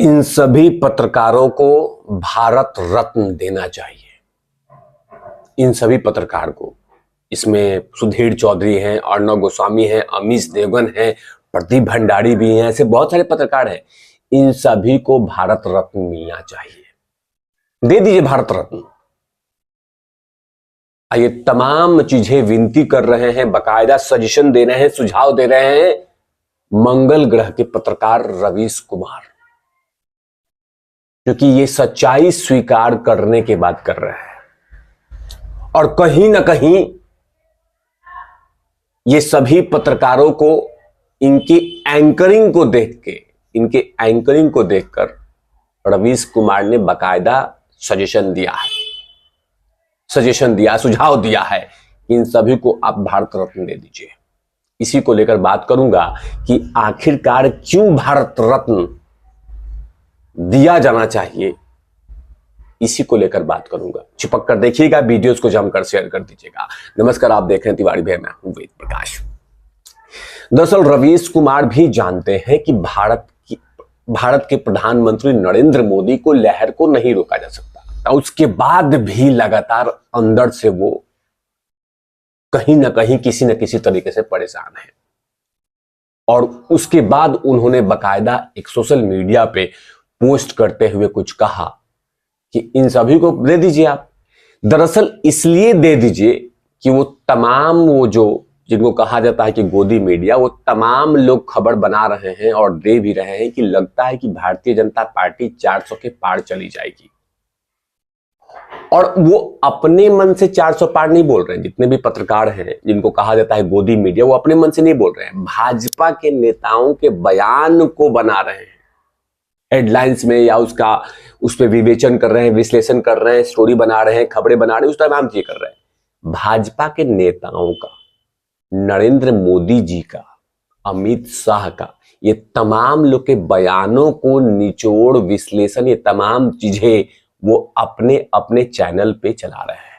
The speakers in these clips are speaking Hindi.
इन सभी पत्रकारों को भारत रत्न देना चाहिए। इन सभी पत्रकार को, इसमें सुधीर चौधरी हैं, अर्णव गोस्वामी हैं, अमीश देवगन हैं, प्रदीप भंडारी भी हैं, ऐसे बहुत सारे पत्रकार हैं। इन सभी को भारत रत्न मिलना चाहिए। दे दीजिए भारत रत्न। ये तमाम चीजें विनती कर रहे हैं, बकायदा सजेशन दे रहे हैं, सुझाव दे रहे हैं मंगल ग्रह के पत्रकार रवीश कुमार, क्योंकि ये सच्चाई स्वीकार करने के बाद कर रहे हैं। और कहीं ना कहीं ये सभी पत्रकारों को इनकी एंकरिंग को देखकर रवीश कुमार ने बकायदा सजेशन दिया, सुझाव दिया है कि इन सभी को आप भारत रत्न दे दीजिए। इसी को लेकर बात करूंगा कि आखिरकार क्यों भारत रत्न दिया जाना चाहिए। इसी को लेकर बात करूंगा। चिपक कर देखिएगा, वीडियोस को जमकर शेयर कर दीजिएगा। नमस्कार, आप देख रहे हैं तिवारी भैया, मैं हूं वेद प्रकाश। दरअसल रवीश कुमार भी जानते हैं कि भारत के प्रधानमंत्री नरेंद्र मोदी को लहर को नहीं रोका जा सकता। उसके बाद भी लगातार अंदर से वो कहीं ना कहीं किसी न किसी तरीके से परेशान है। और उसके बाद उन्होंने बकायदा एक सोशल मीडिया पे पोस्ट करते हुए कुछ कहा कि इन सभी को दे दीजिए आप। दरअसल इसलिए दे दीजिए कि वो जो जिनको कहा जाता है कि गोदी मीडिया, वो तमाम लोग खबर बना रहे हैं और दे भी रहे हैं कि लगता है कि भारतीय जनता पार्टी 400 के पार चली जाएगी। और वो अपने मन से 400 पार नहीं बोल रहे हैं। जितने भी पत्रकार हैं जिनको कहा जाता है गोदी मीडिया, वो अपने मन से नहीं बोल रहे हैं। भाजपा के नेताओं के बयान को बना रहे हैं हेडलाइंस में, या उस पर विवेचन कर रहे हैं, विश्लेषण कर रहे हैं, स्टोरी बना रहे हैं, खबरें बना रहे हैं, उस तमाम चीजें कर रहे हैं। भाजपा के नेताओं का, नरेंद्र मोदी जी का, अमित शाह का, ये तमाम लोग के बयानों को निचोड़ विश्लेषण, ये तमाम चीजें वो अपने अपने चैनल पे चला रहे हैं।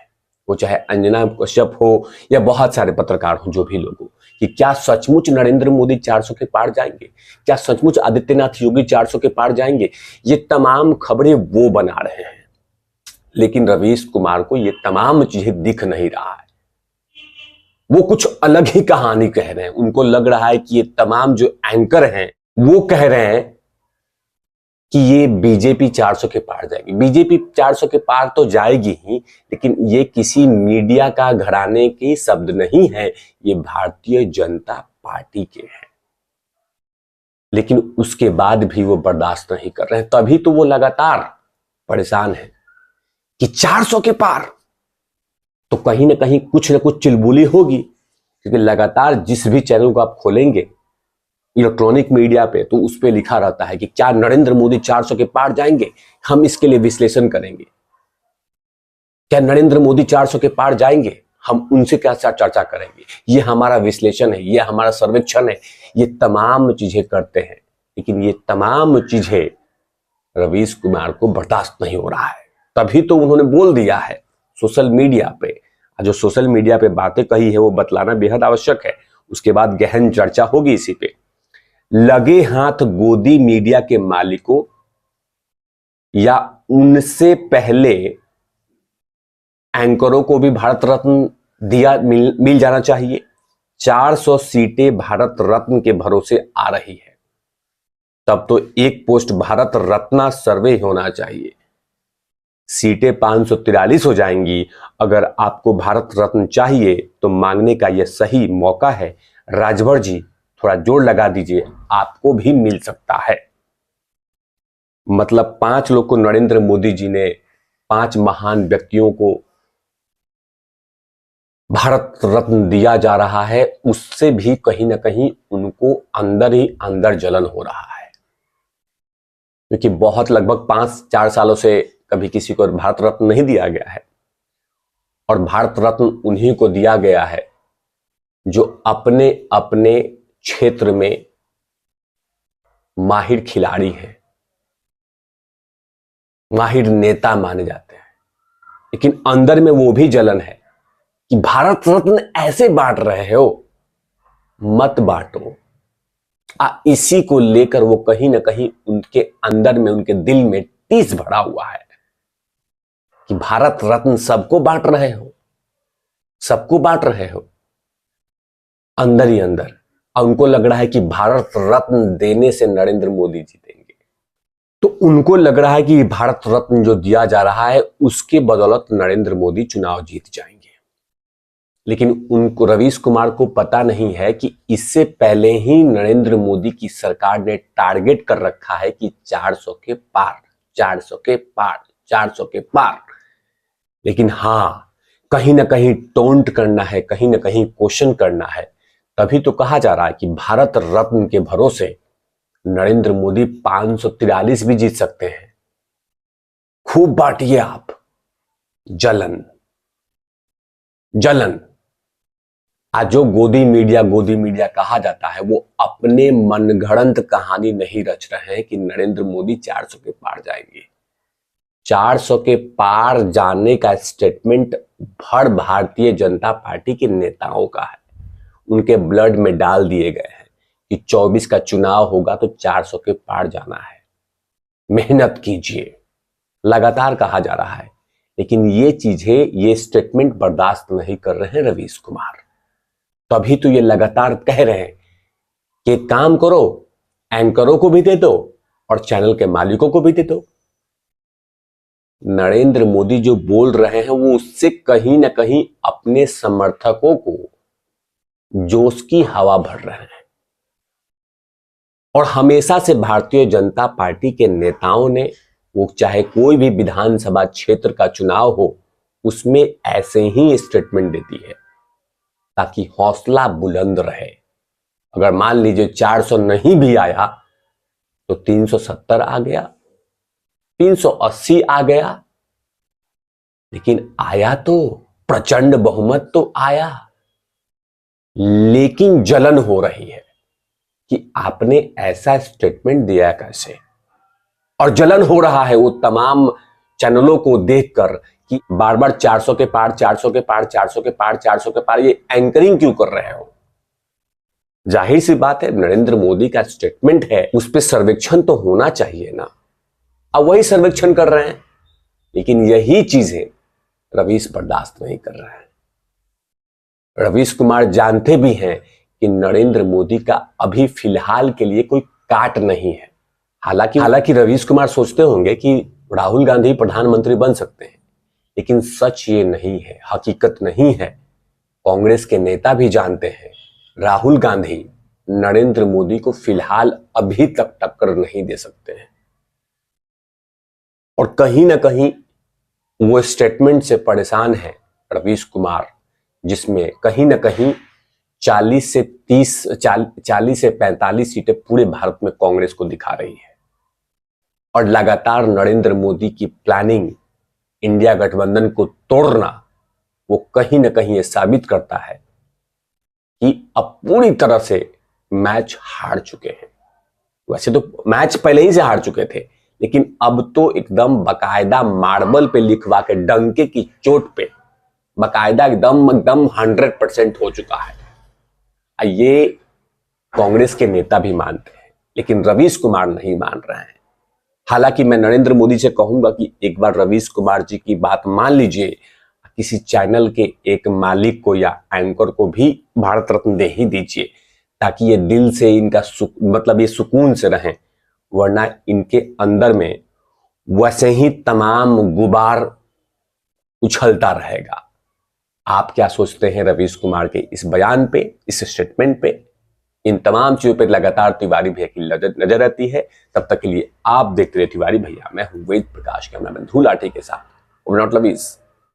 वो चाहे अंजना कश्यप हो या बहुत सारे पत्रकार हो, जो भी लोग हो, कि क्या सचमुच नरेंद्र मोदी 400 के पार जाएंगे, क्या सचमुच आदित्यनाथ योगी 400 के पार जाएंगे, ये तमाम खबरें वो बना रहे हैं। लेकिन रवीश कुमार को ये तमाम चीजें दिख नहीं रहा है। वो कुछ अलग ही कहानी कह रहे हैं। उनको लग रहा है कि ये तमाम जो एंकर हैं वो कह रहे हैं कि ये बीजेपी 400 के पार जाएगी। बीजेपी 400 के पार तो जाएगी ही, लेकिन ये किसी मीडिया का घराने के शब्द नहीं है, ये भारतीय जनता पार्टी के हैं। लेकिन उसके बाद भी वो बर्दाश्त नहीं कर रहे हैं। तभी तो वो लगातार परेशान है कि 400 के पार तो कहीं ना कहीं कुछ ना कुछ चिलबुली होगी। क्योंकि लगातार जिस भी चैनल को आप खोलेंगे इलेक्ट्रॉनिक मीडिया पे, तो उस पे लिखा रहता है कि क्या नरेंद्र मोदी 400 के पार जाएंगे, हम इसके लिए विश्लेषण करेंगे। क्या नरेंद्र मोदी 400 के पार जाएंगे, हम उनसे क्या चर्चा करेंगे। ये हमारा विश्लेषण है, ये हमारा सर्वेक्षण है। ये तमाम चीजें करते हैं, लेकिन ये तमाम चीजें रवीश कुमार को बर्दाश्त नहीं हो रहा है। तभी तो उन्होंने बोल दिया है सोशल मीडिया पे। जो सोशल मीडिया पे बातें कही है वो बतलाना बेहद आवश्यक है। उसके बाद गहन चर्चा होगी इसी पे। लगे हाथ गोदी मीडिया के मालिकों या उनसे पहले एंकरों को भी भारत रत्न मिल जाना चाहिए। 400 सीटें भारत रत्न के भरोसे आ रही है, तब तो एक पोस्ट भारत रत्न सर्वे होना चाहिए। सीटें 543 हो जाएंगी। अगर आपको भारत रत्न चाहिए तो मांगने का यह सही मौका है। राजभर जी थोड़ा जोर लगा दीजिए, आपको भी मिल सकता है। मतलब 5 लोग को नरेंद्र मोदी जी ने, 5 महान व्यक्तियों को भारत रत्न दिया जा रहा है, उससे भी कहीं ना कहीं उनको अंदर ही अंदर जलन हो रहा है। क्योंकि बहुत लगभग 5-4 सालों से कभी किसी को भारत रत्न नहीं दिया गया है। और भारत रत्न उन्हीं को दिया गया है जो अपने अपने क्षेत्र में माहिर खिलाड़ी हैं, माहिर नेता माने जाते हैं। लेकिन अंदर में वो भी जलन है कि भारत रत्न ऐसे बांट रहे हो, मत बांटो। इसी को लेकर वो कहीं ना कहीं उनके अंदर में, उनके दिल में टीस भरा हुआ है कि भारत रत्न सबको बांट रहे हो, सबको बांट रहे हो अंदर ही अंदर। और उनको लग रहा है कि भारत रत्न देने से नरेंद्र मोदी जीतेंगे। तो उनको लग रहा है कि भारत रत्न जो दिया जा रहा है उसके बदौलत नरेंद्र मोदी चुनाव जीत जाएंगे। लेकिन उनको, रवीश कुमार को पता नहीं है कि इससे पहले ही नरेंद्र मोदी की सरकार ने टारगेट कर रखा है कि 400 के पार, 400 के पार, 400 के पार। लेकिन हां, कहीं ना कहीं टोंट करना है, कहीं ना कहीं क्वेश्चन करना है। तभी तो कहा जा रहा है कि भारत रत्न के भरोसे नरेंद्र मोदी 543 भी जीत सकते हैं। खूब बांटिए आप जलन, जलन। आज जो गोदी मीडिया कहा जाता है, वो अपने मनगढ़ंत कहानी नहीं रच रहे हैं कि नरेंद्र मोदी 400 के पार जाएंगे। 400 के पार जाने का स्टेटमेंट भर भारतीय जनता पार्टी के नेताओं का है। उनके ब्लड में डाल दिए गए हैं कि 24 का चुनाव होगा तो 400 के पार जाना है, मेहनत कीजिए, लगातार कहा जा रहा है। लेकिन ये चीजें, ये स्टेटमेंट बर्दाश्त नहीं कर रहे हैं रवीश कुमार। तभी तो ये लगातार कह रहे हैं कि काम करो, एंकरों को भी दे दो और चैनल के मालिकों को भी दे दो। नरेंद्र मोदी जो बोल रहे हैं वो उससे कहीं ना कहीं अपने समर्थकों को जोश की हवा भर रहे हैं। और हमेशा से भारतीय जनता पार्टी के नेताओं ने, वो चाहे कोई भी विधानसभा क्षेत्र का चुनाव हो, उसमें ऐसे ही स्टेटमेंट देती है ताकि हौसला बुलंद रहे। अगर मान लीजिए 400 नहीं भी आया तो 370 आ गया, 380 आ गया, लेकिन आया तो प्रचंड बहुमत तो आया। लेकिन जलन हो रही है कि आपने ऐसा स्टेटमेंट दिया कैसे। और जलन हो रहा है वो तमाम चैनलों को देखकर कि बार बार 400 के पार, 400 के पार, 400 के पार, 400 के पार, ये एंकरिंग क्यों कर रहे हो। जाहिर सी बात है, नरेंद्र मोदी का स्टेटमेंट है, उस पर सर्वेक्षण तो होना चाहिए ना। अब वही सर्वेक्षण कर रहे हैं, लेकिन यही चीजें रवीश बर्दाश्त नहीं कर रहे हैं। रवीश कुमार जानते भी हैं कि नरेंद्र मोदी का अभी फिलहाल के लिए कोई काट नहीं है। हालांकि रवीश कुमार सोचते होंगे कि राहुल गांधी प्रधानमंत्री बन सकते हैं, लेकिन सच ये नहीं है, हकीकत नहीं है। कांग्रेस के नेता भी जानते हैं राहुल गांधी नरेंद्र मोदी को फिलहाल अभी तक टक्कर नहीं दे सकते हैं। और कहीं ना कहीं वो स्टेटमेंट से परेशान है रवीश कुमार, जिसमें कहीं ना कहीं 40 से 45 सीटें पूरे भारत में कांग्रेस को दिखा रही है। और लगातार नरेंद्र मोदी की प्लानिंग, इंडिया गठबंधन को तोड़ना, वो कहीं ना कहीं ये साबित करता है कि अब पूरी तरह से मैच हार चुके हैं। वैसे तो मैच पहले ही से हार चुके थे, लेकिन अब तो एकदम बकायदा मार्बल पे लिखवा के, डंके की चोट पे बकायदा एकदम 100% हो चुका है। ये कांग्रेस के नेता भी मानते हैं, लेकिन रवीश कुमार नहीं मान रहे हैं। हालांकि मैं नरेंद्र मोदी से कहूंगा कि एक बार रवीश कुमार जी की बात मान लीजिए, किसी चैनल के एक मालिक को या एंकर को भी भारत रत्न दे ही दीजिए, ताकि ये दिल से इनका मतलब ये सुकून से रहें। वरना इनके अंदर में वैसे ही तमाम गुबार उछलता रहेगा। आप क्या सोचते हैं रवीश कुमार के इस बयान पे, इस स्टेटमेंट पे? इन तमाम चीजों पे लगातार तिवारी भैया की नजर रहती है। तब तक के लिए आप देखते रहिए तिवारी भैया। मैं हूं वेद प्रकाश, कैमरामैन धूल आठी के साथ।